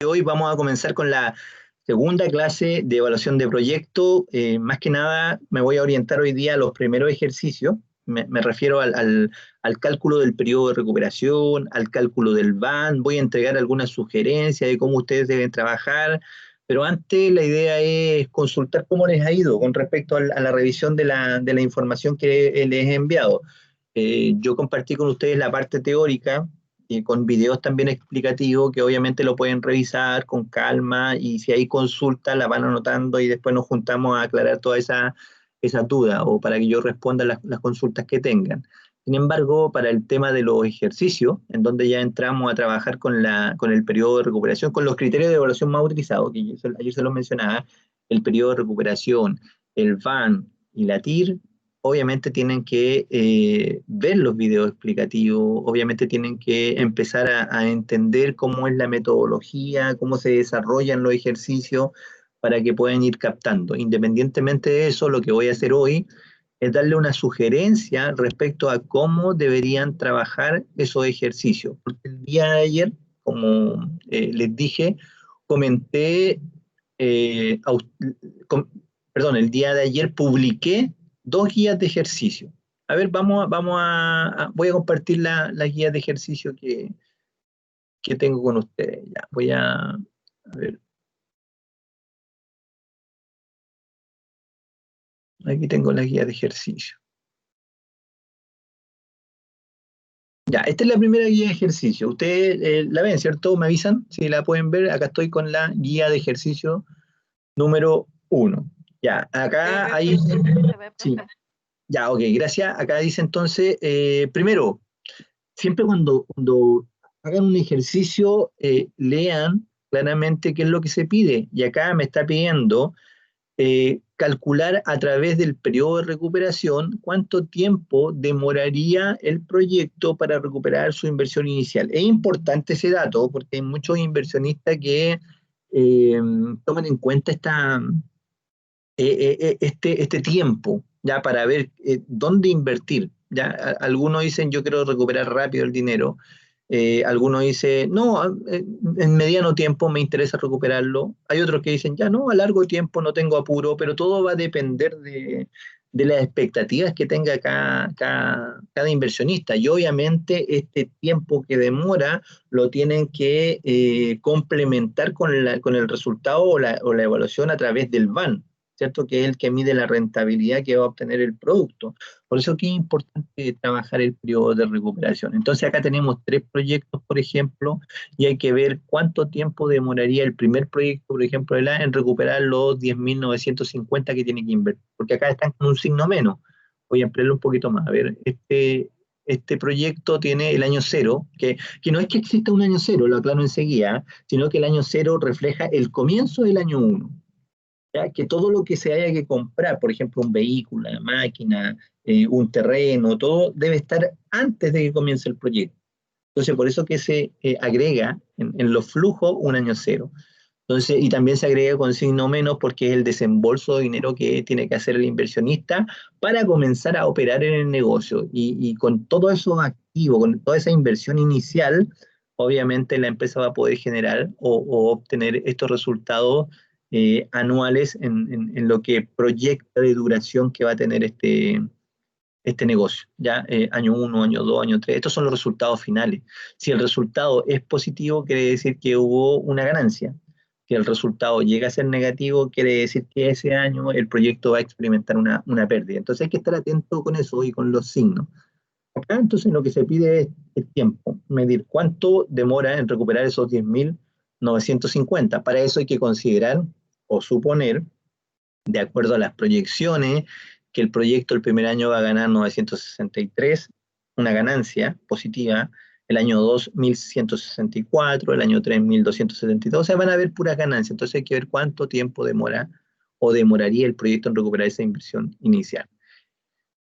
Hoy vamos a comenzar con la segunda clase de evaluación de proyecto. Más que nada me voy a orientar hoy día a los primeros ejercicios. Me refiero al cálculo del periodo de recuperación, al cálculo del VAN. Voy a entregar algunas sugerencias de cómo ustedes deben trabajar, pero antes la idea es consultar cómo les ha ido con respecto a la revisión de la información que les he enviado. Yo compartí con ustedes la parte teórica, con videos también explicativos que obviamente lo pueden revisar con calma, y si hay consultas la van anotando y después nos juntamos a aclarar toda esa duda o para que yo responda las consultas que tengan. Sin embargo, para el tema de los ejercicios, en donde ya entramos a trabajar con el periodo de recuperación, con los criterios de evaluación más utilizados, que ayer se los mencionaba, el periodo de recuperación, el VAN y la TIR, obviamente tienen que ver los videos explicativos, obviamente tienen que empezar a entender cómo es la metodología, cómo se desarrollan los ejercicios para que puedan ir captando. Independientemente de eso, lo que voy a hacer hoy es darle una sugerencia respecto a cómo deberían trabajar esos ejercicios. Porque el día de ayer, como les dije, comenté, eh, perdón, el día de ayer publiqué dos guías de ejercicio. A ver, voy a compartir las guías de ejercicio que tengo con ustedes. Ya, a ver, aquí tengo las guías de ejercicio. Ya, esta es la primera guía de ejercicio. Ustedes la ven, ¿cierto? ¿Me avisan? Si la pueden ver, acá estoy con la guía de ejercicio número 1. Ya, acá hay... Se ve Sí, perfecto. ya, ok, gracias. Acá dice entonces, primero, siempre cuando hagan un ejercicio, lean claramente qué es lo que se pide. Y acá me está pidiendo calcular a través del periodo de recuperación cuánto tiempo demoraría el proyecto para recuperar su inversión inicial. Es importante ese dato porque hay muchos inversionistas que toman en cuenta este tiempo, ya para ver dónde invertir. Ya, algunos dicen yo quiero recuperar rápido el dinero, algunos dicen no, en mediano tiempo me interesa recuperarlo. Hay otros que dicen ya no, a largo tiempo no tengo apuro, pero todo va a depender de las expectativas que tenga cada inversionista. Y obviamente este tiempo que demora lo tienen que complementar con el resultado o la evaluación a través del VAN, ¿cierto? Que es el que mide la rentabilidad que va a obtener el producto. Por eso que es importante trabajar el periodo de recuperación. Entonces acá tenemos 3 proyectos, por ejemplo, y hay que ver cuánto tiempo demoraría el primer proyecto, por ejemplo, en recuperar los 10.950 que tiene que invertir, porque acá están con un signo menos. Voy a ampliarlo un poquito más. A ver, este proyecto tiene el año cero, que no es que exista un año cero, lo aclaro enseguida, sino que el año cero refleja el comienzo del año 1. ¿Ya? Que todo lo que se haya que comprar, por ejemplo, un vehículo, una máquina, un terreno, todo debe estar antes de que comience el proyecto. Entonces, por eso que se agrega en los flujos un año cero. Entonces, y también se agrega con signo menos porque es el desembolso de dinero que tiene que hacer el inversionista para comenzar a operar en el negocio. Y con todo eso activo, con toda esa inversión inicial, obviamente la empresa va a poder generar o obtener estos resultados anuales en lo que proyecta de duración que va a tener este negocio, ¿ya? Año 1, año 2, año 3, estos son los resultados finales. Si el resultado es positivo, quiere decir que hubo una ganancia. Si el resultado llega a ser negativo, quiere decir que ese año el proyecto va a experimentar una pérdida. Entonces hay que estar atento con eso y con los signos. Acá entonces lo que se pide es el tiempo, medir cuánto demora en recuperar esos 10.950. Para eso hay que considerar o suponer, de acuerdo a las proyecciones, que el proyecto el primer año va a ganar 963, una ganancia positiva, el año 2, 1.164, el año 3, 1.272, o sea, van a haber puras ganancias. Entonces hay que ver cuánto tiempo demora o demoraría el proyecto en recuperar esa inversión inicial.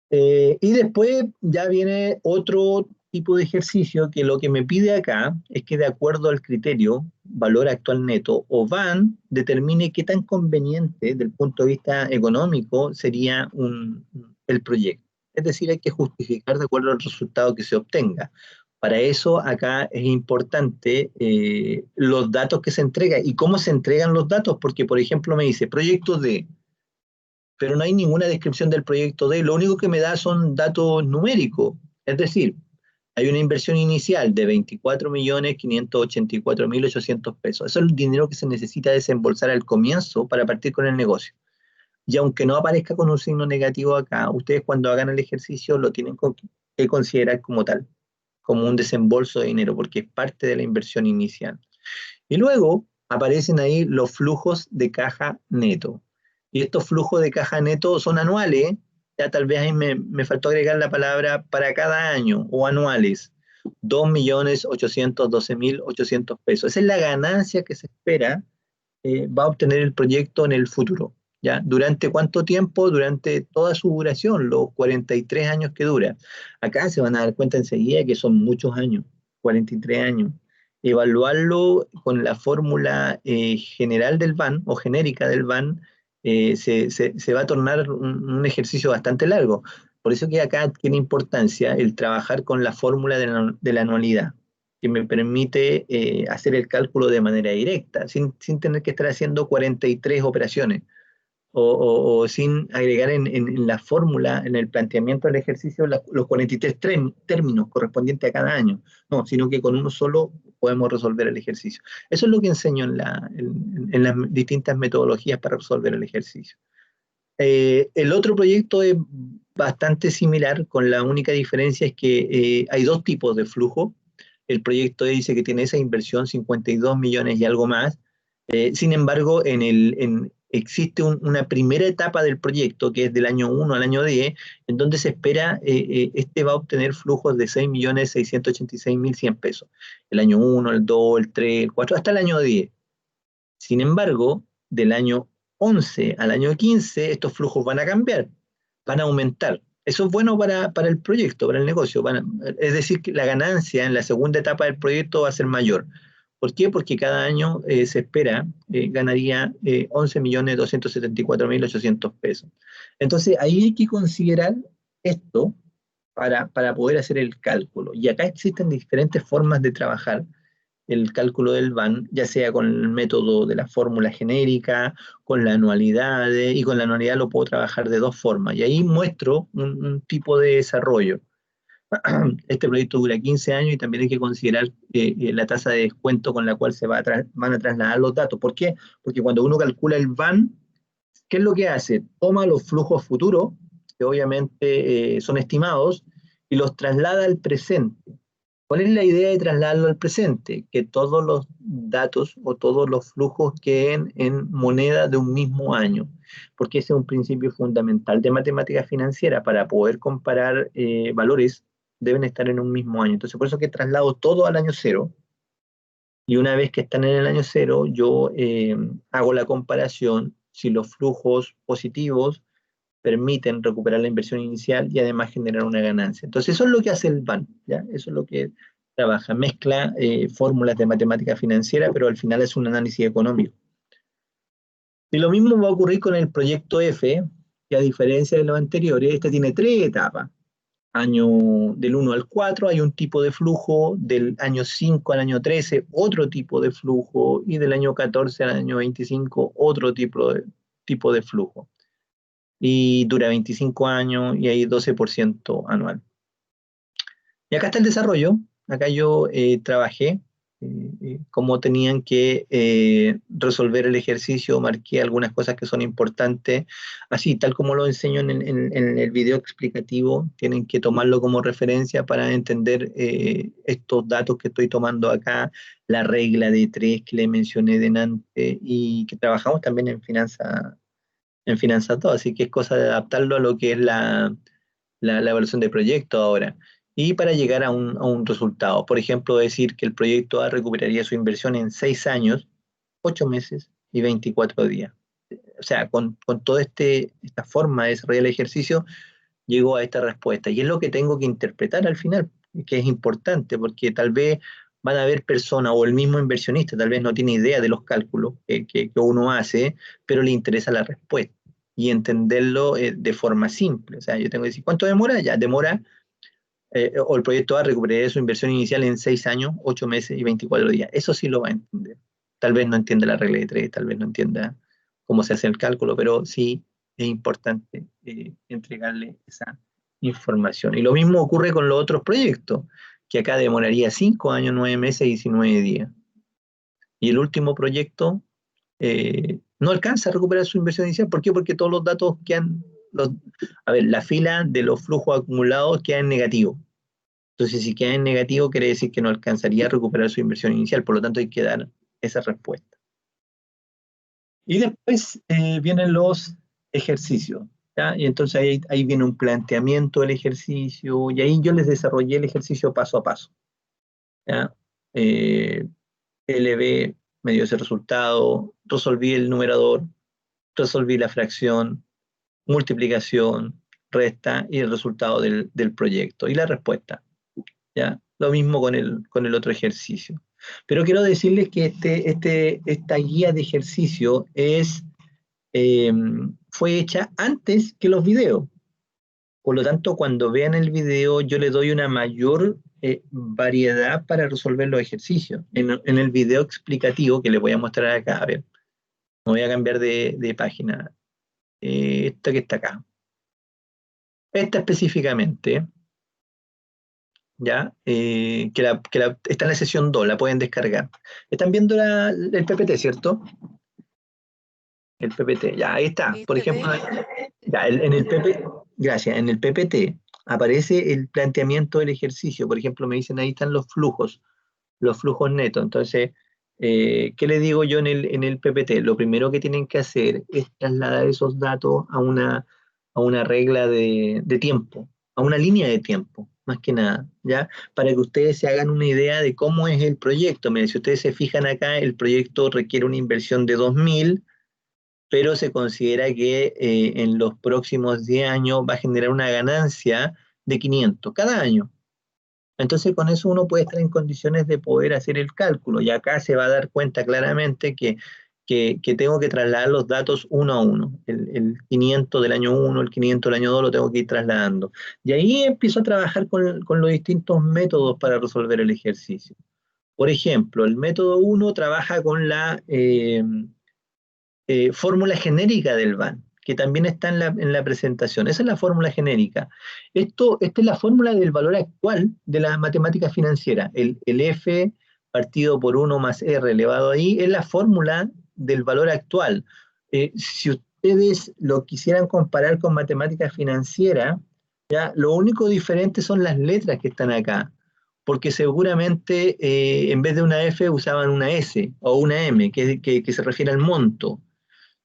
Y después ya viene otro tipo de ejercicio que lo que me pide acá es que de acuerdo al criterio valor actual neto o VAN determine qué tan conveniente desde el punto de vista económico sería el proyecto. Es decir, hay que justificar de acuerdo al resultado que se obtenga. Para eso acá es importante los datos que se entregan y cómo se entregan los datos, porque por ejemplo me dice proyecto D, pero no hay ninguna descripción del proyecto D, lo único que me da son datos numéricos, es decir, hay una inversión inicial de 24.584.800 pesos. Eso es el dinero que se necesita desembolsar al comienzo para partir con el negocio. Y aunque no aparezca con un signo negativo acá, ustedes cuando hagan el ejercicio lo tienen que considerar como tal, como un desembolso de dinero, porque es parte de la inversión inicial. Y luego aparecen ahí los flujos de caja neto. Y estos flujos de caja neto son anuales, ya tal vez ahí me faltó agregar la palabra para cada año o anuales. 2.812.800 pesos. Esa es la ganancia que se espera va a obtener el proyecto en el futuro. ¿Ya? ¿Durante cuánto tiempo? Durante toda su duración, los 43 años que dura. Acá se van a dar cuenta enseguida que son muchos años, 43 años. Evaluarlo con la fórmula general del BAN o genérica del BAN se va a tornar un ejercicio bastante largo. Por eso que acá tiene importancia el trabajar con la fórmula de la anualidad que me permite hacer el cálculo de manera directa, sin tener que estar haciendo 43 operaciones o sin agregar en la fórmula, en el planteamiento del ejercicio, los 43 términos correspondientes a cada año. No, sino que con uno solo podemos resolver el ejercicio. Eso es lo que enseño en las distintas metodologías para resolver el ejercicio. El otro proyecto es bastante similar, con la única diferencia es que hay dos tipos de flujo. El proyecto dice que tiene esa inversión, 52 millones y algo más. Sin embargo, existe una primera etapa del proyecto, que es del año 1 al año 10, en donde se espera, este va a obtener flujos de 6.686.100 pesos. El año 1, el 2, el 3, el 4, hasta el año 10. Sin embargo, del año 11 al año 15, estos flujos van a cambiar, van a aumentar. Eso es bueno para el proyecto, para el negocio. Es decir, que la ganancia en la segunda etapa del proyecto va a ser mayor. ¿Por qué? Porque cada año se espera, ganaría 11.274.800 pesos. Entonces, ahí hay que considerar esto para poder hacer el cálculo. Y acá existen diferentes formas de trabajar el cálculo del BAN, ya sea con el método de la fórmula genérica, con la anualidad, y con la anualidad lo puedo trabajar de dos formas. Y ahí muestro un tipo de desarrollo. Este proyecto dura 15 años y también hay que considerar la tasa de descuento con la cual van a trasladar los datos. ¿Por qué? Porque cuando uno calcula el BAN, ¿qué es lo que hace? Toma los flujos futuros, que obviamente son estimados, y los traslada al presente. ¿Cuál es la idea de trasladarlo al presente? Que todos los datos o todos los flujos queden en moneda de un mismo año, porque ese es un principio fundamental de matemática financiera. Para poder comparar valores, deben estar en un mismo año. Entonces, por eso que traslado todo al año cero, y una vez que están en el año cero, yo hago la comparación si los flujos positivos permiten recuperar la inversión inicial y además generar una ganancia. Entonces, eso es lo que hace el BAN, ¿ya? Eso es lo que trabaja, mezcla fórmulas de matemática financiera, pero al final es un análisis económico. Y lo mismo va a ocurrir con el proyecto F, que a diferencia de los anteriores, este tiene tres etapas. Año del 1 al 4 hay un tipo de flujo, del año 5 al año 13 otro tipo de flujo, y del año 14 al año 25 otro tipo de flujo. Y dura 25 años y hay 12% anual. Y acá está el desarrollo. Acá yo trabajé cómo tenían que resolver el ejercicio, marqué algunas cosas que son importantes, así tal como lo enseño en el video explicativo, tienen que tomarlo como referencia para entender estos datos que estoy tomando acá, la regla de tres que le mencioné delante y que trabajamos también en Finanzas 2, así que es cosa de adaptarlo a lo que es la evaluación de proyecto ahora. Y para llegar a un resultado, por ejemplo, decir que el proyecto A recuperaría su inversión en 6 años, 8 meses y 24 días. O sea, con toda esta forma de desarrollar el ejercicio, llego a esta respuesta. Y es lo que tengo que interpretar al final, que es importante, porque tal vez van a haber personas o el mismo inversionista, tal vez no tiene idea de los cálculos que uno hace, pero le interesa la respuesta y entenderlo de forma simple. O sea, yo tengo que decir, ¿cuánto demora? Ya, demora o el proyecto A recuperaría su inversión inicial en 6 años, 8 meses y 24 días. Eso sí lo va a entender. Tal vez no entienda la regla de 3, tal vez no entienda cómo se hace el cálculo, pero sí es importante entregarle esa información. Y lo mismo ocurre con los otros proyectos, que acá demoraría 5 años, 9 meses y 19 días. Y el último proyecto no alcanza a recuperar su inversión inicial. ¿Por qué? Porque todos los datos quedan, a ver, la fila de los flujos acumulados queda en negativo. Entonces, si queda en negativo, quiere decir que no alcanzaría a recuperar su inversión inicial. Por lo tanto, hay que dar esa respuesta. Y después vienen los ejercicios, ¿ya? Y entonces ahí viene un planteamiento del ejercicio, y ahí yo les desarrollé el ejercicio paso a paso, ¿ya? LB me dio ese resultado, resolví el numerador, resolví la fracción, multiplicación, resta y el resultado del proyecto y la respuesta, ¿ya? Lo mismo con el otro ejercicio. Pero quiero decirles que esta guía de ejercicio eh, fue hecha antes que los videos. Por lo tanto, cuando vean el video, yo les doy una mayor variedad para resolver los ejercicios. En el video explicativo que les voy a mostrar acá, a ver, me voy a cambiar de página. Esta que está acá. Esta específicamente, ¿ya? Está en la sesión 2, la pueden descargar. Están viendo el PPT, ¿cierto? El PPT, ya, ahí está. Sí, Por se ejemplo, ve. ya, en el gracias, en el PPT aparece el planteamiento del ejercicio. Por ejemplo, me dicen ahí están los flujos netos. Entonces, ¿qué le digo yo en el PPT? Lo primero que tienen que hacer es trasladar esos datos a una regla de tiempo, a una línea de tiempo, más que nada, ¿ya? Para que ustedes se hagan una idea de cómo es el proyecto. Miren, si ustedes se fijan acá, el proyecto requiere una inversión de 2.000, pero se considera que en los próximos 10 años va a generar una ganancia de 500 cada año. Entonces con eso uno puede estar en condiciones de poder hacer el cálculo y acá se va a dar cuenta claramente que tengo que trasladar los datos uno a uno. El 500 del año 1, el 500 del año 2 lo tengo que ir trasladando. Y ahí empiezo a trabajar con los distintos métodos para resolver el ejercicio. Por ejemplo, el método 1 trabaja con la fórmula genérica del BAN, que también está en la presentación. Esa es la fórmula genérica. Esta es la fórmula del valor actual de la matemática financiera. El F partido por 1 más R elevado a I es la fórmula del valor actual. Si ustedes lo quisieran comparar con matemática financiera, ¿ya? Lo único diferente son las letras que están acá, porque seguramente en vez de una F usaban una S o una M, que se refiere al monto.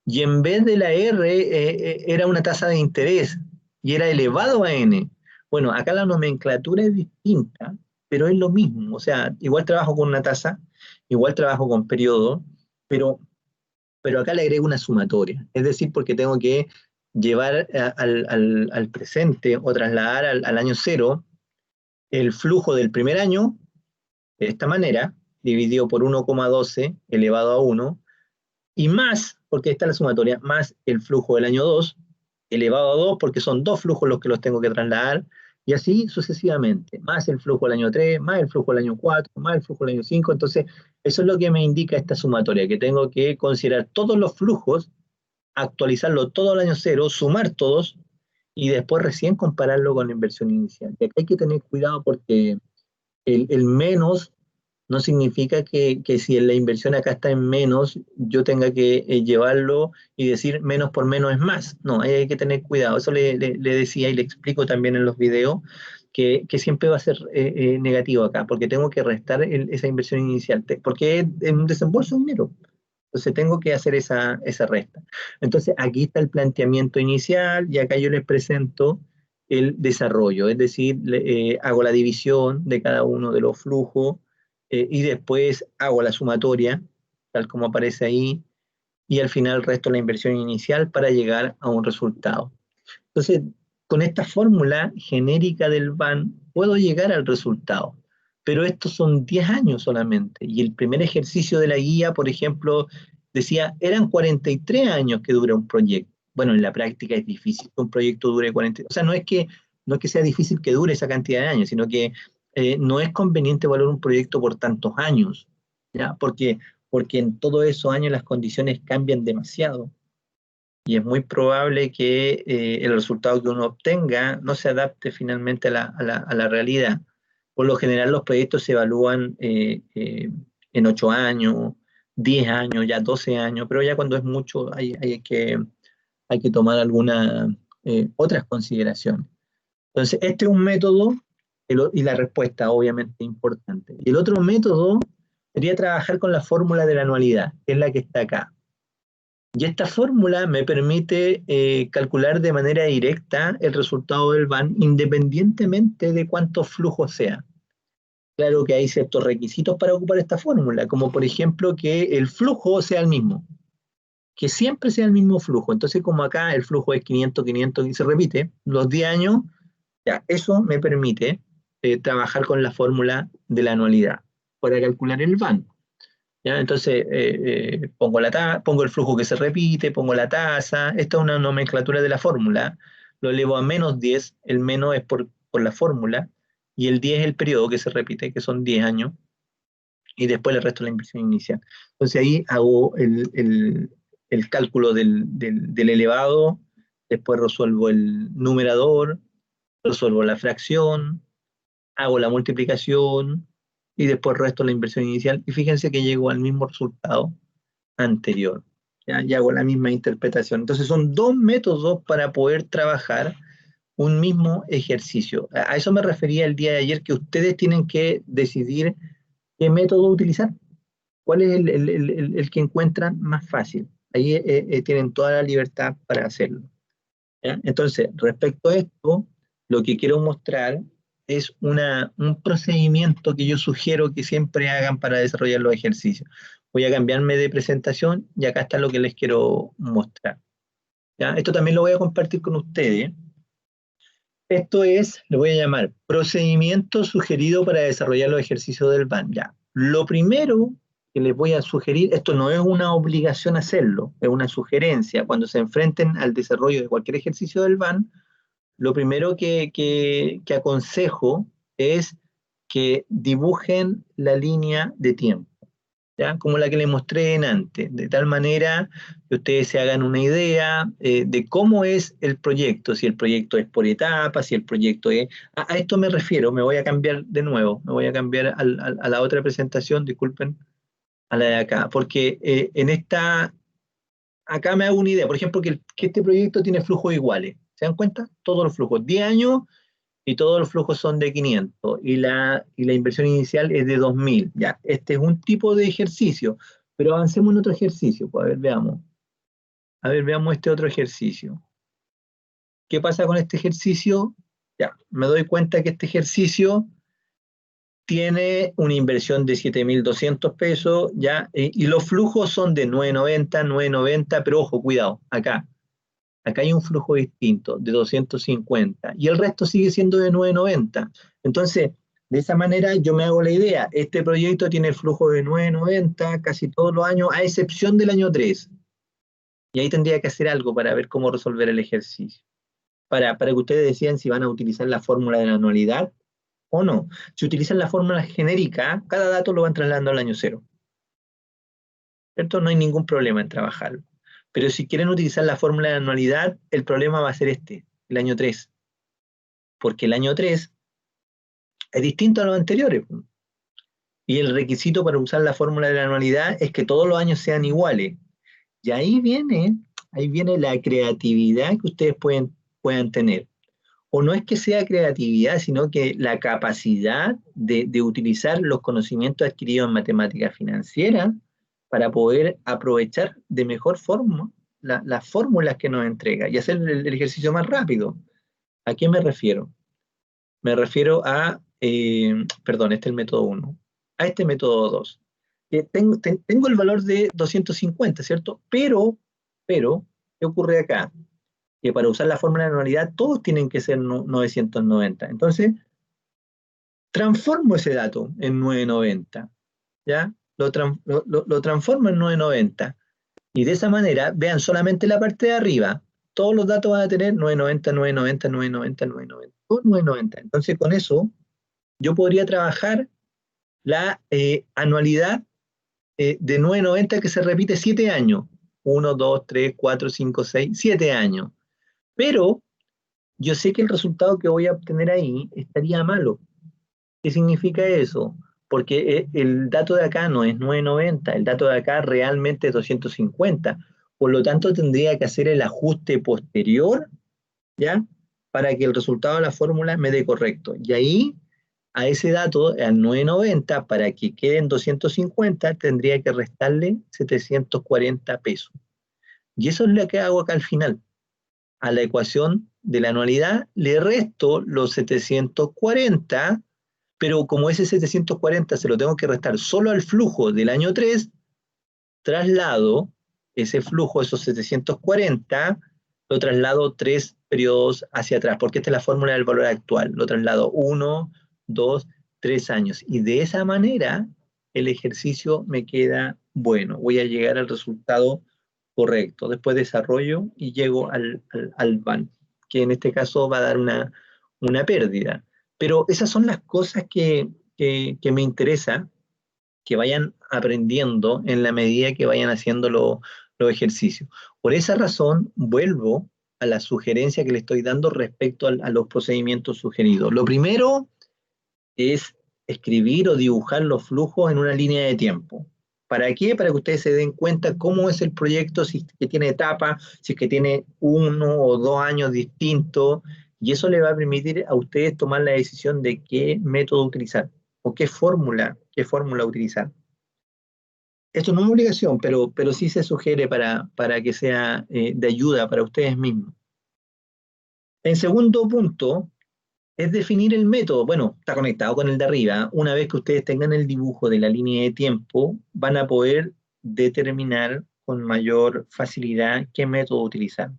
Y en vez de la R era una tasa de interés y era elevado a N. Bueno, acá la nomenclatura es distinta, pero es lo mismo. O sea, igual trabajo con una tasa, igual trabajo con periodo, pero, pero acá le agrego una sumatoria. Es decir, porque tengo que llevar al presente o trasladar al año cero el flujo del primer año de esta manera, dividido por 1,12 elevado a 1, y más, porque está la sumatoria, más el flujo del año 2 elevado a 2, porque son dos flujos los que los tengo que trasladar, y así sucesivamente, más el flujo del año 3, más el flujo del año 4, más el flujo del año 5. Entonces eso es lo que me indica esta sumatoria, que tengo que considerar todos los flujos, actualizarlo todo el año 0, sumar todos, y después recién compararlo con la inversión inicial. Y acá hay que tener cuidado porque el menos no significa que si la inversión acá está en menos, yo tenga que llevarlo y decir menos por menos es más. No, ahí hay que tener cuidado. Eso le decía y le explico también en los videos, que siempre va a ser negativo acá, porque tengo que restar esa inversión inicial, porque es un desembolso de dinero. Entonces tengo que hacer esa resta. Entonces aquí está el planteamiento inicial y acá yo les presento el desarrollo, es decir, hago la división de cada uno de los flujos y después hago la sumatoria, tal como aparece ahí, y al final resto la inversión inicial para llegar a un resultado. Entonces, con esta fórmula genérica del BAN puedo llegar al resultado, pero estos son 10 años solamente, y el primer ejercicio de la guía, por ejemplo, decía, eran 43 años que dura un proyecto. Bueno, en la práctica es difícil que un proyecto dure 43, o sea, no es que no es que sea difícil que dure esa cantidad de años, sino que no es conveniente evaluar un proyecto por tantos años, ¿ya? Porque en todos esos años las condiciones cambian demasiado y es muy probable que el resultado que uno obtenga no se adapte finalmente a la realidad. Por lo general los proyectos se evalúan en 8 años, 10 años, ya 12 años, pero ya cuando es mucho hay que tomar algunas otras consideraciones. Entonces, este es un método y la respuesta obviamente es importante. Y el otro método sería trabajar con la fórmula de la anualidad, que es la que está acá. Y esta fórmula me permite calcular de manera directa el resultado del BAN independientemente de cuántos flujos sea. Claro que hay ciertos requisitos para ocupar esta fórmula, como por ejemplo que el flujo sea el mismo, que siempre sea el mismo flujo. Entonces, como acá el flujo es 500, 500 y se repite, los 10 años, ya, eso me permite trabajar con la fórmula de la anualidad para calcular el BAN. ¿Ya? Entonces, pongo el flujo que se repite, pongo la tasa, esta es una nomenclatura de la fórmula, lo elevo a menos 10, el menos es por la fórmula, y el 10 es el periodo que se repite, que son 10 años, y después el resto de la inversión inicial. Entonces ahí hago el cálculo del elevado, después resuelvo el numerador, resuelvo la fracción, hago la multiplicación y después resto la inversión inicial y fíjense que llego al mismo resultado anterior. ¿Ya? Y hago la misma interpretación. Entonces son dos métodos para poder trabajar un mismo ejercicio. A eso me refería el día de ayer, que ustedes tienen que decidir qué método utilizar, cuál es el que encuentran más fácil. Ahí tienen toda la libertad para hacerlo. ¿Ya? Entonces, respecto a esto, lo que quiero mostrar es un procedimiento que yo sugiero que siempre hagan para desarrollar los ejercicios. Voy a cambiarme de presentación y acá está lo que les quiero mostrar. ¿Ya? Esto también lo voy a compartir con ustedes. Esto es, lo voy a llamar, procedimiento sugerido para desarrollar los ejercicios del BAN. Ya. Lo primero que les voy a sugerir, esto no es una obligación hacerlo, es una sugerencia. Cuando se enfrenten al desarrollo de cualquier ejercicio del BAN, lo primero que aconsejo es que dibujen la línea de tiempo, ¿ya? Como la que les mostré en antes, de tal manera que ustedes se hagan una idea de cómo es el proyecto, si el proyecto es por etapas, si el proyecto es... A esto me refiero, me voy a cambiar de nuevo, me voy a cambiar a la otra presentación, disculpen, a la de acá, porque acá me hago una idea, por ejemplo, que este proyecto tiene flujos iguales, ¿se dan cuenta? Todos los flujos, 10 años y todos los flujos son de 500 y la inversión inicial es de 2000. Ya, este es un tipo de ejercicio, pero avancemos en otro ejercicio, pues a ver, veamos. A ver, veamos este otro ejercicio. ¿Qué pasa con este ejercicio? Ya, me doy cuenta que este ejercicio tiene una inversión de 7.200 pesos, ya, y los flujos son de 990, 990, pero ojo, cuidado, acá hay un flujo distinto de 250 y el resto sigue siendo de 990. Entonces, de esa manera yo me hago la idea, este proyecto tiene el flujo de 990 casi todos los años, a excepción del año 3. Y ahí tendría que hacer algo para ver cómo resolver el ejercicio. Para que ustedes decían si van a utilizar la fórmula de la anualidad o no. Si utilizan la fórmula genérica, cada dato lo van trasladando al año 0. ¿Cierto? No hay ningún problema en trabajarlo. Pero si quieren utilizar la fórmula de anualidad, el problema va a ser el año 3. Porque el año 3 es distinto a los anteriores. Y el requisito para usar la fórmula de la anualidad es que todos los años sean iguales. Y ahí viene la creatividad que ustedes puedan tener. O no es que sea creatividad, sino que la capacidad de utilizar los conocimientos adquiridos en matemática financiera para poder aprovechar de mejor forma las fórmulas que nos entrega y hacer el ejercicio más rápido. ¿A qué me refiero? Me refiero perdón, este es el método 1, a este método 2. Tengo el valor de 250, ¿cierto? Pero, ¿qué ocurre acá? Que para usar la fórmula de anualidad todos tienen que ser 990. Entonces, transformo ese dato en 990, ¿ya? Lo transformo en 990. Y de esa manera, vean solamente la parte de arriba. todos los datos van a tener 990, 990, 990, 990, todo 990. Entonces, con eso, yo podría trabajar la anualidad de 990 que se repite 7 años. 1, 2, 3, 4, 5, 6, 7 años. Pero yo sé que el resultado que voy a obtener ahí estaría malo. ¿Qué significa eso? Porque el dato de acá no es 990, el dato de acá realmente es 250. Por lo tanto, tendría que hacer el ajuste posterior, ¿ya? Para que el resultado de la fórmula me dé correcto. Y ahí, a ese dato, al 990, para que queden 250, tendría que restarle 740 pesos. Y eso es lo que hago acá al final. A la ecuación de la anualidad le resto los 740, pero como ese 740 se lo tengo que restar solo al flujo del año 3, traslado ese flujo, esos 740, lo traslado 3 periodos hacia atrás, porque esta es la fórmula del valor actual. Lo traslado 1, 2, 3 años. Y de esa manera el ejercicio me queda bueno. Voy a llegar al resultado correcto. Después desarrollo y llego al VAN, que en este caso va a dar una pérdida. Pero esas son las cosas que me interesa que vayan aprendiendo en la medida que vayan haciendo los ejercicios. Por esa razón, vuelvo a la sugerencia que le estoy dando respecto a los procedimientos sugeridos. Lo primero es escribir o dibujar los flujos en una línea de tiempo. ¿Para qué? Para que ustedes se den cuenta cómo es el proyecto, si es que tiene etapas, si es que tiene 1 o 2 años distintos, y eso le va a permitir a ustedes tomar la decisión de qué método utilizar o qué fórmula utilizar. Esto no es una obligación, pero sí se sugiere para que sea de ayuda para ustedes mismos. En segundo punto, es definir el método. Bueno, está conectado con el de arriba. Una vez que ustedes tengan el dibujo de la línea de tiempo, van a poder determinar con mayor facilidad qué método utilizar.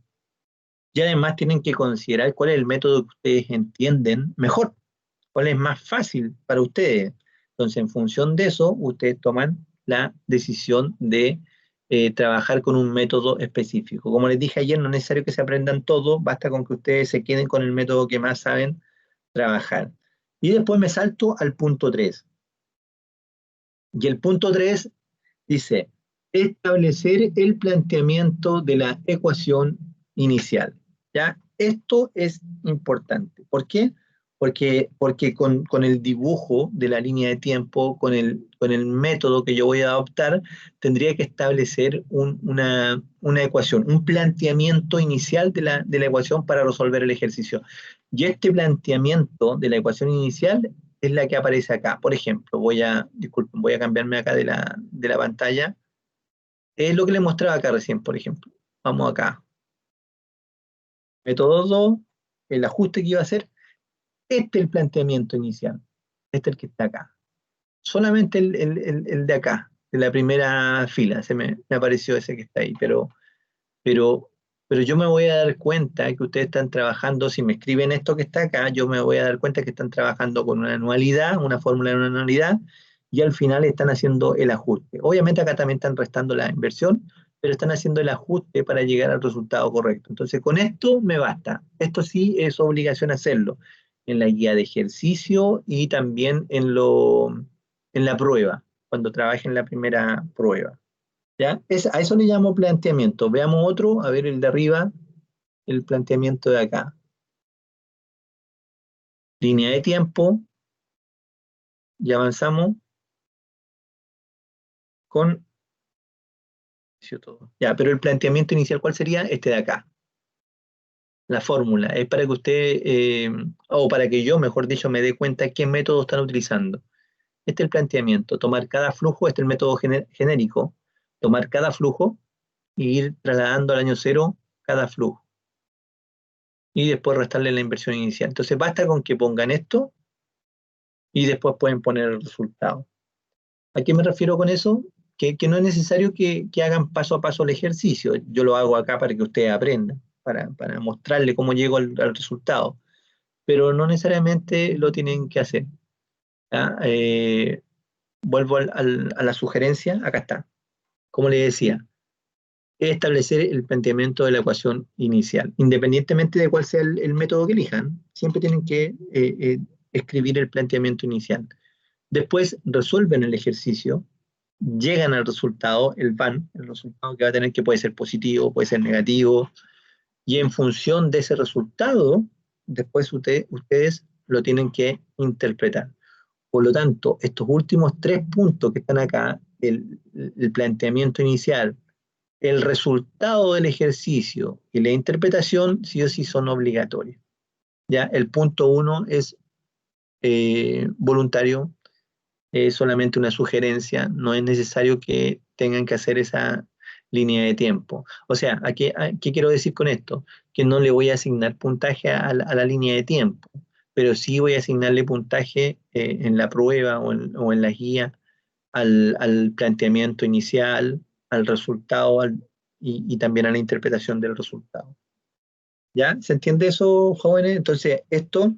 Y además tienen que considerar cuál es el método que ustedes entienden mejor, cuál es más fácil para ustedes. Entonces, en función de eso, ustedes toman la decisión de trabajar con un método específico. Como les dije ayer, no es necesario que se aprendan todo, basta con que ustedes se queden con el método que más saben trabajar. Y después me salto al punto 3. Y el punto 3 dice, establecer el planteamiento de la ecuación inicial. ¿Ya? Esto es importante. ¿Por qué? Porque con el dibujo de la línea de tiempo, con el método que yo voy a adoptar, tendría que establecer una ecuación, un planteamiento inicial de la ecuación para resolver el ejercicio. Y este planteamiento de la ecuación inicial es la que aparece acá. Por ejemplo, disculpen, voy a cambiarme acá de la pantalla. Es lo que les mostraba acá recién, por ejemplo. Vamos acá. Método 2, el ajuste que iba a hacer. Este es el planteamiento inicial. Este es el que está acá. Solamente el de acá, de la primera fila. Me apareció ese que está ahí. Pero, pero yo me voy a dar cuenta que ustedes están trabajando, si me escriben esto que está acá, yo me voy a dar cuenta que están trabajando con una anualidad, una fórmula de una anualidad, y al final están haciendo el ajuste. Obviamente acá también están restando la inversión, pero están haciendo el ajuste para llegar al resultado correcto. Entonces, con esto me basta. Esto sí es obligación hacerlo en la guía de ejercicio y también en la prueba, cuando trabajen la primera prueba. ¿Ya? A eso le llamo planteamiento. Veamos otro, a ver el de arriba, el planteamiento de acá. Línea de tiempo, y avanzamos con... Ya, pero el planteamiento inicial, ¿cuál sería? Este de acá. La fórmula es para que usted, o para que yo, mejor dicho, me dé cuenta qué método están utilizando. Este es el planteamiento, tomar cada flujo, este es el método genérico, tomar cada flujo e ir trasladando al año cero cada flujo. Y después restarle la inversión inicial. Entonces basta con que pongan esto y después pueden poner el resultado. ¿A qué me refiero con eso? Que no es necesario que hagan paso a paso el ejercicio. Yo lo hago acá para que ustedes aprendan, para mostrarle cómo llego al resultado. Pero no necesariamente lo tienen que hacer. ¿Ya? Vuelvo a la sugerencia, acá está. Como le decía, es establecer el planteamiento de la ecuación inicial. Independientemente de cuál sea el método que elijan, siempre tienen que escribir el planteamiento inicial. Después resuelven el ejercicio, llegan al resultado, el resultado que va a tener, que puede ser positivo, puede ser negativo, y en función de ese resultado, después ustedes lo tienen que interpretar. Por lo tanto, estos últimos 3 puntos que están acá, el planteamiento inicial, el resultado del ejercicio y la interpretación, sí o sí son obligatorios. ¿Ya? El punto 1 es voluntario, es solamente una sugerencia, no es necesario que tengan que hacer esa línea de tiempo. O sea, ¿qué quiero decir con esto? Que no le voy a asignar puntaje a la línea de tiempo, pero sí voy a asignarle puntaje en la prueba o en la guía al planteamiento inicial, al resultado y también a la interpretación del resultado. ¿Ya? ¿Se entiende eso, jóvenes? Entonces, esto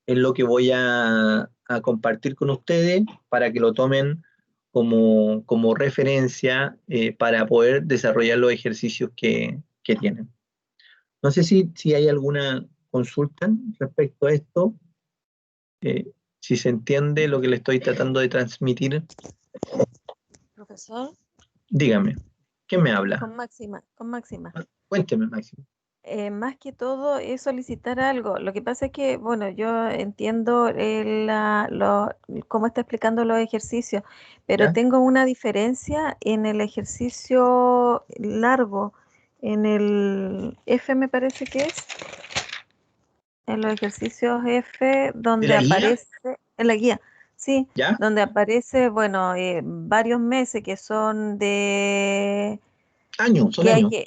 es lo que voy a compartir con ustedes para que lo tomen como referencia para poder desarrollar los ejercicios que tienen. No sé si hay alguna consulta respecto a esto, eh, si se entiende lo que le estoy tratando de transmitir. Profesor, Dígame, ¿quién me habla? con Máxima. Cuénteme, Máximo. Más que todo es solicitar algo. Lo que pasa es que, bueno, yo entiendo cómo está explicando los ejercicios, pero ¿Ya? tengo una diferencia en el ejercicio largo, en el F me parece que es, en los ejercicios F, ¿De donde la guía? aparece, en la guía, sí, ¿Ya? donde aparece, bueno, varios meses que son de Años, son que hay años. que,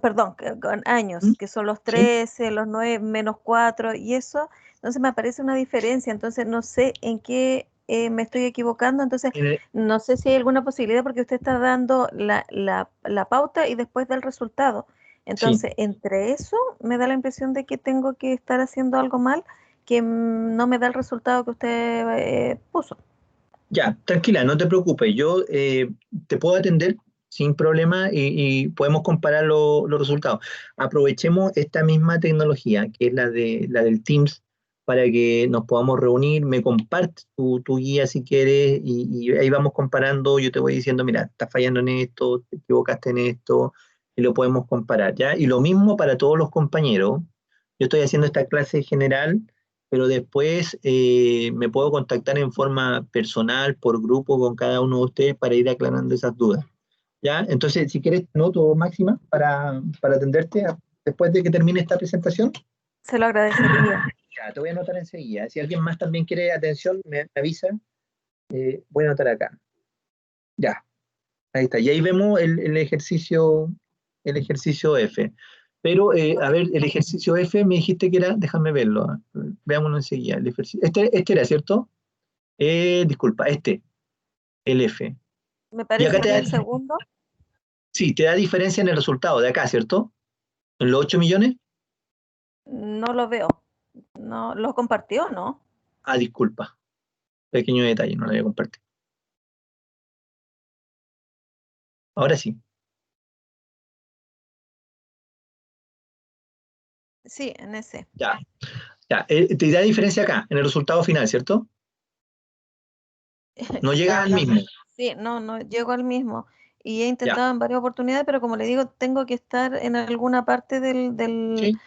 perdón, con ¿Mm? años, que son los ¿Sí? 13, los 9, -4 y eso, entonces me aparece una diferencia, entonces no sé en qué me estoy equivocando, entonces En el- no sé si hay alguna posibilidad porque usted está dando la pauta y después del resultado. sí, Entonces, entre eso me da la impresión de que tengo que estar haciendo algo mal que no me da el resultado que usted puso. ya, tranquila, no te preocupes. Yo te puedo atender sin problema y podemos comparar los resultados. Aprovechemos esta misma tecnología, que es la del Teams, para que nos podamos reunir. Me compartes tu guía si quieres y ahí vamos comparando. Yo te voy diciendo, mira, estás fallando en esto, te equivocaste en esto, y lo podemos comparar, ¿ya? Y lo mismo para todos los compañeros. Yo estoy haciendo esta clase general, pero después me puedo contactar en forma personal, por grupo, con cada uno de ustedes para ir aclarando esas dudas. ¿Ya? Entonces, si quieres, noto, Máxima, para atenderte después de que termine esta presentación. Se lo agradecería. Ya, te voy a anotar enseguida. Si alguien más también quiere atención, me avisa. Voy a anotar acá. Ya, ahí está. Y ahí vemos el ejercicio F. Pero, a ver, el ejercicio F me dijiste que era, déjame verlo. Veámoslo enseguida. Este era, ¿cierto? Disculpa, el F. Me Y acá parece que el segundo sí, te da diferencia en el resultado de acá, ¿cierto? En los 8 millones. no lo veo. No, ¿lo compartió, no? Ah, disculpa, pequeño detalle, no lo había compartido. Ahora sí, Sí, en ese. ya, ya. Te da diferencia acá, en el resultado final, ¿cierto? No llega al mismo. Exactamente. Sí, no, no llego al mismo. Y he Ya, intentado en varias oportunidades, pero como le digo, tengo que estar en alguna parte sí,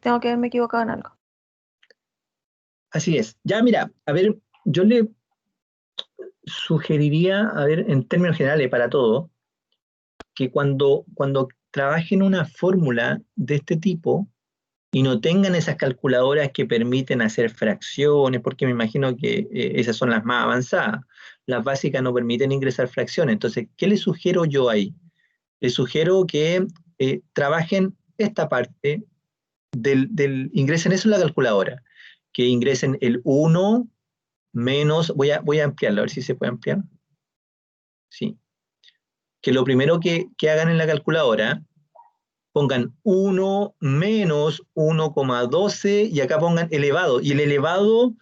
tengo que haberme equivocado en algo. así es. Ya, mira, a ver, yo le sugeriría, a ver, en términos generales para todo, que cuando trabajen una fórmula de este tipo, y no tengan esas calculadoras que permiten hacer fracciones, porque me imagino que esas son las más avanzadas. Las básicas no permiten ingresar fracciones. Entonces, ¿qué les sugiero yo ahí? Les sugiero que trabajen esta parte ingresen eso en la calculadora, que ingresen el uno menos, voy a ampliarlo, a ver si se puede ampliar. Sí. Que lo primero que hagan en la calculadora pongan 1 - 1,12 y acá pongan elevado. Y el elevado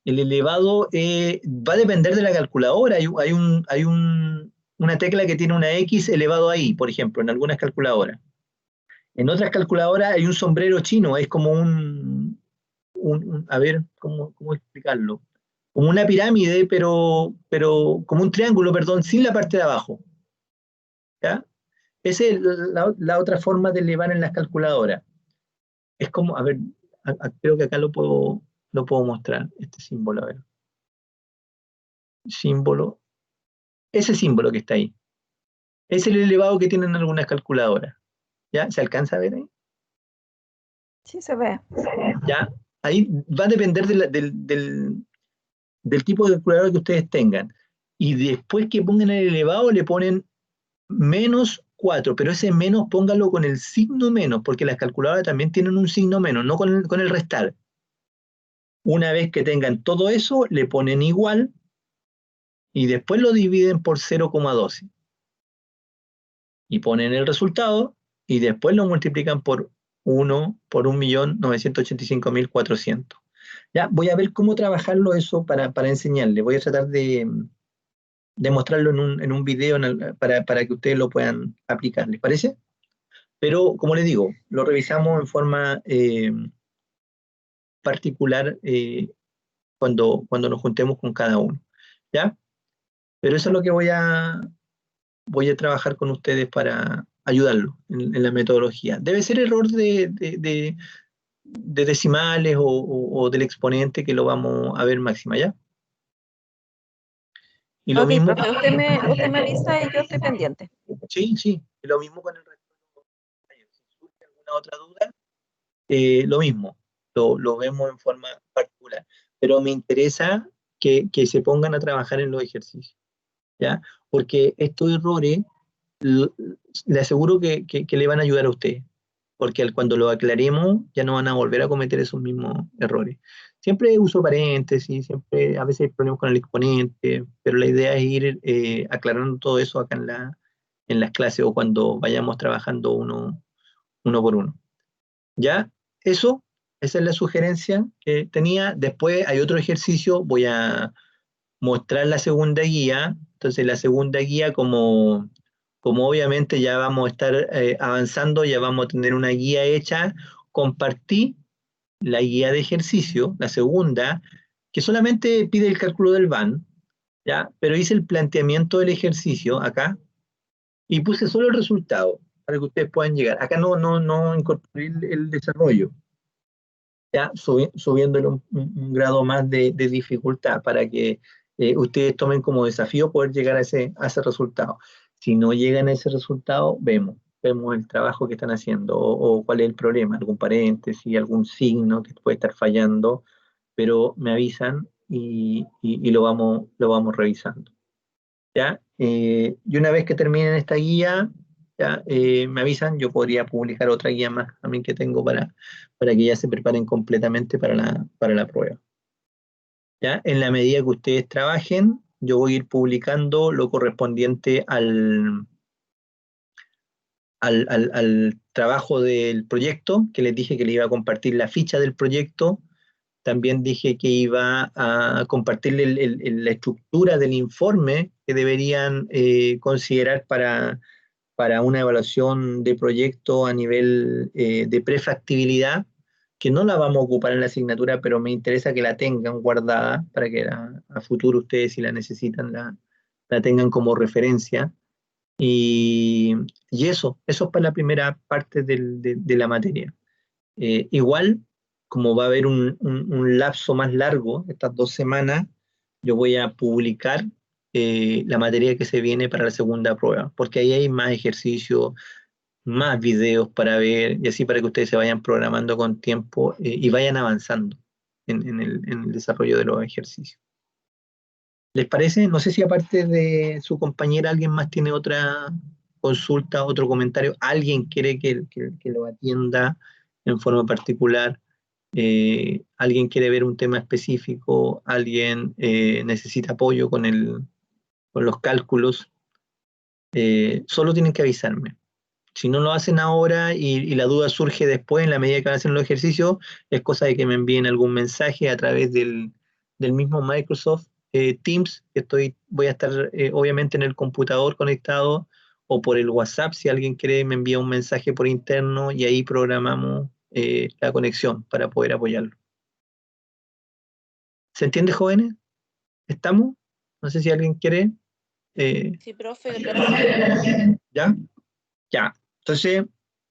va a depender de la calculadora. Hay una tecla que tiene una X elevado a Y, por ejemplo, en algunas calculadoras. En otras calculadoras hay un sombrero chino, es como a ver, ¿cómo explicarlo? Como una pirámide, pero como un triángulo, perdón, sin la parte de abajo. ¿Ya? Esa es la otra forma de elevar en las calculadoras. Es como, a ver, creo que acá lo puedo mostrar, este símbolo, a ver. Símbolo, ese símbolo que está ahí. Es el elevado que tienen algunas calculadoras. ¿Ya? ¿Se alcanza a ver ahí? Sí se ve. ¿Ya? Ahí va a depender del tipo de calculadora que ustedes tengan. Y después que pongan el elevado, le ponen -4, pero ese menos póngalo con el signo menos, porque las calculadoras también tienen un signo menos, no con el restar. Una vez que tengan todo eso, le ponen igual y después lo dividen por 0,12 y ponen el resultado y después lo multiplican por 1 por 1.985.400. Ya, voy a ver cómo trabajarlo eso para enseñarle. Voy a tratar de mostrarlo en un video para que ustedes lo puedan aplicar. ¿Les parece? Pero, como les digo, lo revisamos en forma particular cuando nos juntemos con cada uno. ¿Ya? Pero eso es lo que voy a trabajar con ustedes para ayudarlo en la metodología. Debe ser error de decimales o del exponente que lo vamos a ver máxima, ¿ya? Y lo Ok, mismo, profe, usted me avisa y yo estoy pendiente. sí, sí, y lo mismo con el resto de los compañeros. Si surge alguna otra duda, lo mismo, lo vemos en forma particular. Pero me interesa que se pongan a trabajar en los ejercicios, ¿ya? Porque estos errores, l- le aseguro que le van a ayudar a ustedes, porque cuando lo aclaremos ya no van a volver a cometer esos mismos errores. Siempre uso paréntesis, siempre, a veces hay problemas con el exponente, pero la idea es ir aclarando todo eso acá en las clases o cuando vayamos trabajando uno por uno. ¿Ya? Eso, esa es la sugerencia que tenía. Después hay otro ejercicio, voy a mostrar la segunda guía. Entonces la segunda guía, como obviamente ya vamos a estar avanzando, ya vamos a tener una guía hecha, compartí la guía de ejercicio, la segunda, que solamente pide el cálculo del van, ¿ya? Pero hice el planteamiento del ejercicio acá y puse solo el resultado para que ustedes puedan llegar. Acá no incorporé el desarrollo, ya subiéndole un grado más de dificultad para que ustedes tomen como desafío poder llegar a ese resultado. Si no llegan a ese resultado, vemos el trabajo que están haciendo o cuál es el problema, algún paréntesis, algún signo que puede estar fallando, pero me avisan y lo vamos revisando. ¿Ya? Y una vez que terminen esta guía, ya, me avisan, yo podría publicar otra guía más también que tengo para que ya se preparen completamente para la prueba. ¿Ya? En la medida que ustedes trabajen, yo voy a ir publicando lo correspondiente al trabajo del proyecto, que les dije que le iba a compartir la ficha del proyecto. También dije que iba a compartirle la estructura del informe que deberían considerar para una evaluación de proyecto a nivel de prefactibilidad, que no la vamos a ocupar en la asignatura, pero me interesa que la tengan guardada para que a futuro ustedes, si la necesitan, la tengan como referencia. Y, y eso es para la primera parte de la materia. Igual, como va a haber un lapso más largo, estas 2 semanas, yo voy a publicar la materia que se viene para la segunda prueba, porque ahí hay más ejercicios, más videos para ver, y así para que ustedes se vayan programando con tiempo y vayan avanzando en el desarrollo de los ejercicios. ¿Les parece? No sé si aparte de su compañera alguien más tiene otra consulta, otro comentario, alguien quiere que lo atienda en forma particular, alguien quiere ver un tema específico, alguien necesita apoyo con los cálculos, solo tienen que avisarme. Si no lo hacen ahora y la duda surge después, en la medida que van haciendo los ejercicios, es cosa de que me envíen algún mensaje a través del mismo Microsoft Teams, que voy a estar obviamente en el computador conectado, o por el WhatsApp, si alguien quiere me envía un mensaje por interno y ahí programamos la conexión para poder apoyarlo. ¿Se entiende, jóvenes? ¿Estamos? No sé si alguien quiere. Sí, profe, gracias. ¿Ya? Ya. Entonces,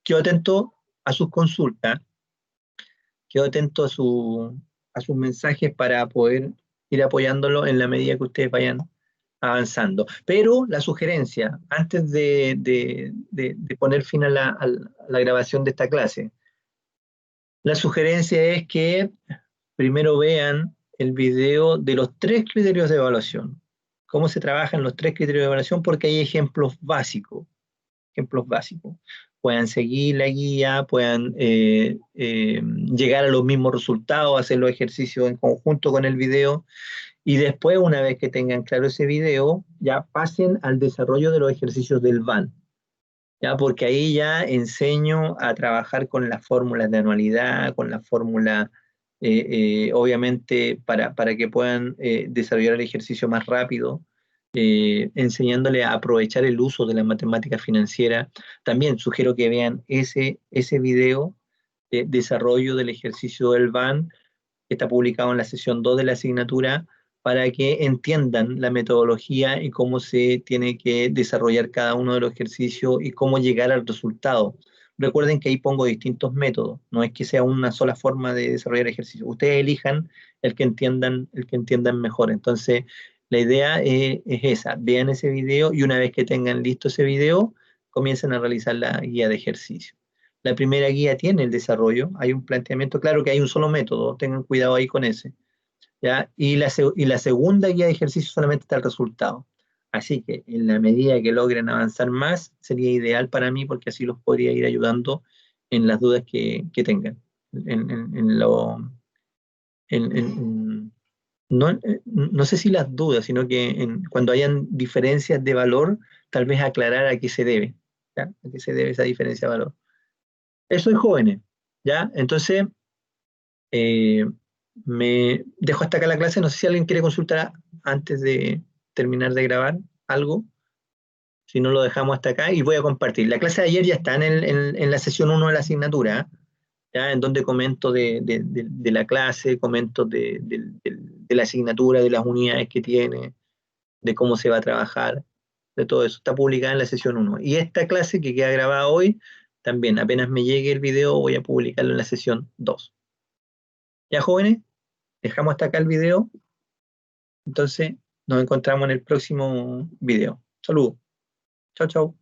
quedo atento a sus consultas, quedo atento a sus mensajes para poder ir apoyándolo en la medida que ustedes vayan avanzando. Pero la sugerencia, antes de poner fin a la grabación de esta clase, la sugerencia es que primero vean el video de los 3 criterios de evaluación. Cómo se trabajan los 3 criterios de evaluación, porque hay ejemplos básicos. Puedan seguir la guía, puedan llegar a los mismos resultados, hacer los ejercicios en conjunto con el video, y después, una vez que tengan claro ese video, ya pasen al desarrollo de los ejercicios del VAN, ya, porque ahí ya enseño a trabajar con las fórmulas de anualidad, con la fórmula, obviamente, para que puedan desarrollar el ejercicio más rápido, enseñándole a aprovechar el uso de la matemática financiera. También sugiero que vean ese video de desarrollo del ejercicio del VAN, que está publicado en la sesión 2 de la asignatura, para que entiendan la metodología y cómo se tiene que desarrollar cada uno de los ejercicios y cómo llegar al resultado. Recuerden que ahí pongo distintos métodos, no es que sea una sola forma de desarrollar ejercicios. Ustedes elijan el que entiendan mejor. Entonces, la idea es esa, vean ese video y una vez que tengan listo ese video, comiencen a realizar la guía de ejercicio. La primera guía tiene el desarrollo, hay un planteamiento, claro que hay un solo método, tengan cuidado ahí con ese, ¿ya? Y la segunda guía de ejercicio solamente está el resultado. Así que en la medida que logren avanzar más, sería ideal para mí porque así los podría ir ayudando en las dudas que tengan. En lo, no sé si las dudas, sino que cuando hayan diferencias de valor, tal vez aclarar a qué se debe, ¿ya? A qué se debe esa diferencia de valor. Eso es jóvenes, ¿ya? Entonces, eh, me dejo hasta acá la clase. No sé si alguien quiere consultar antes de terminar de grabar algo. Si no, lo dejamos hasta acá y voy a compartir. La clase de ayer ya está en la sesión 1 de la asignatura, ¿ya? En donde comento de la clase, comento de la asignatura, de las unidades que tiene, de cómo se va a trabajar, de todo eso. Está publicada en la sesión 1. Y esta clase que queda grabada hoy, también apenas me llegue el video, voy a publicarlo en la sesión 2. Ya, jóvenes, dejamos hasta acá el video. Entonces, nos encontramos en el próximo video. Saludos. Chao, chao.